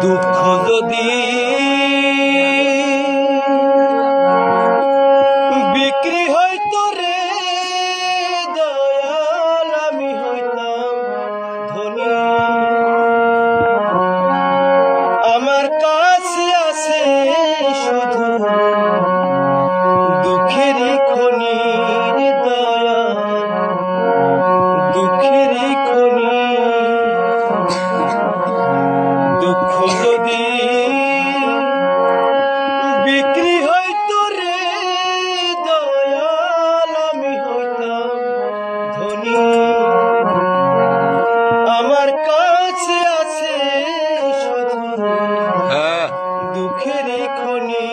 দুঃখ যদি বিক্রি হইতো রে দয়াল, আমি হইতাম ধনী। আমার কাছে আছে শুধু দুঃখেরই খনি রে দয়াল, দুঃখেরই খনি। দুঃখ যদি বিক্রি হইতো রে দয়াল, আমি হইতাম ধনী। আমার কাছে আছে শুধু দুঃখেরই খনি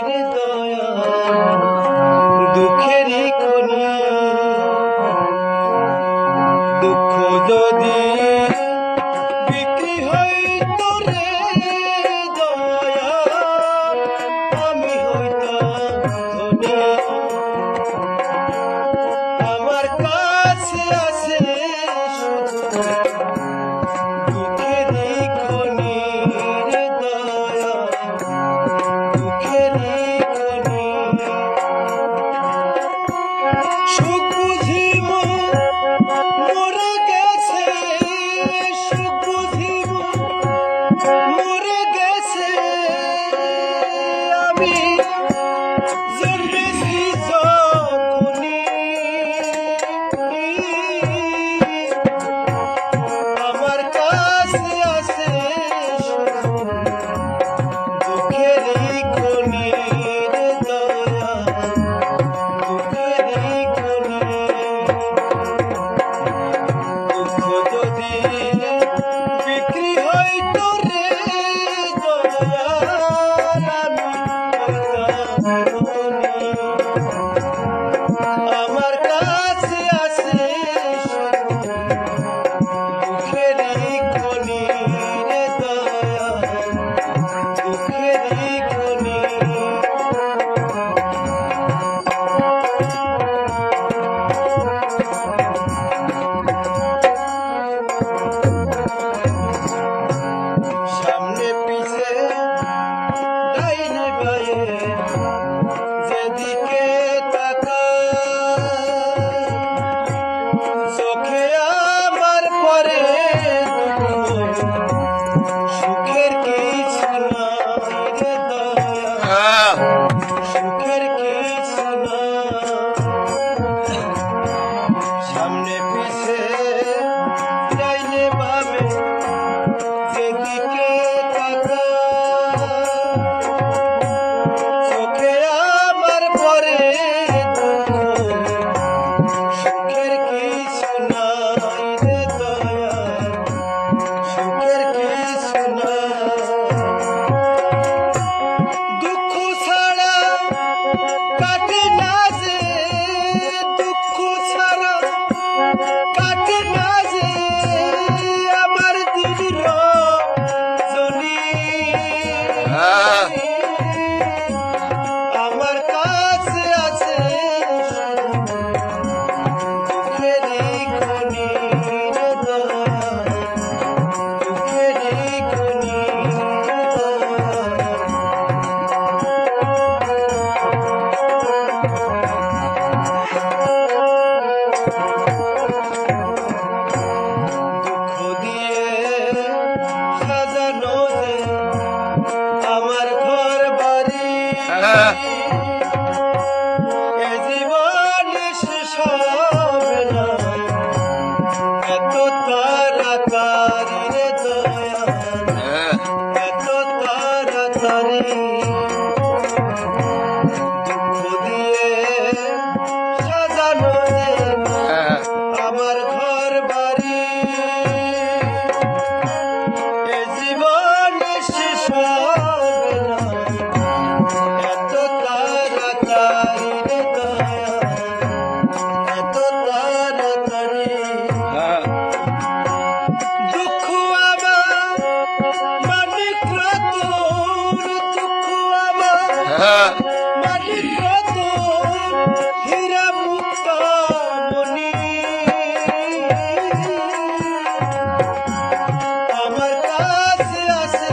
রে দয়াল, দুঃখেরই খনি। দুঃখ যদি বিক্রি হইতো রে দয়াল, আমি হইতাম ধনী। আমার কাছে আছে শুধু দুঃখেরই খনি রে দয়াল, দুঃখেরই খনি। সুখ বুঝিব মরে গেছে, সুখ বুঝিব মরে গেছে, আমি জন্মেছি যখনই। আমার কাছে আছে শুধু দুঃখেরই খনি রে দয়াল, দুঃখেরই খনি। দুঃখ যদি বিক্রি হইতো রে দয়াল, আমি হইতাম ধনী। আমার কাছে আছে শুধু দুঃখেরই খনি রে দয়াল, দুঃখেরই খনি। সামনে পিছে ডাইনে বাঁয়ে যেদিকে তাকাই, চোখে আমার পরে দুঃখ, সুখের কিছু নাই রে দয়াল, সুখের কিছু নাই। সামনে পিছে ডাইনে বামে যেদিকে তাকাই, চোখে আমার পরে দুঃখ, সুখের কিছু নাই রে দয়াল, সুখের কিছু নাই। দুঃখ ছাড়া কাটে না যে, দুঃখ ছাড়া কাটে না যে আমার দিন রজনী। আমার কাছে আছে শুধু দুঃখেরই খনি রে দয়াল, দুঃখেরই খনি রে দয়াল। দুঃখ দিয়ে সাজানো যে আমার ঘর বাড়ি, এ জীবন শেষ হবে না এত তাড়াতাড়ি রে দয়াল, এত তাড়াতাড়ি। দুঃখ দিয়ে সাজানো যে আমার ঘর বাড়ি, এ জীবন শেষ হবে না এত তাড়াতাড়ি রে দয়াল, এত তাড়াতাড়ি। দুঃখ আমার মানিক রতন, দুঃখ আমার মানিক রতন, হীরা মুক্ত মণি। আমার কাছে আছে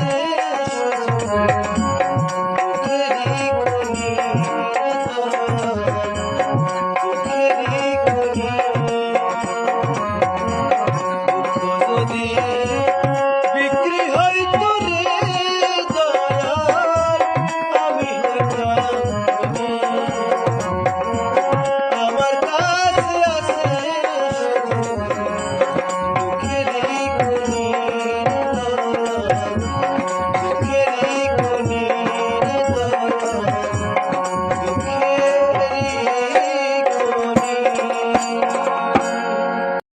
বাড়ি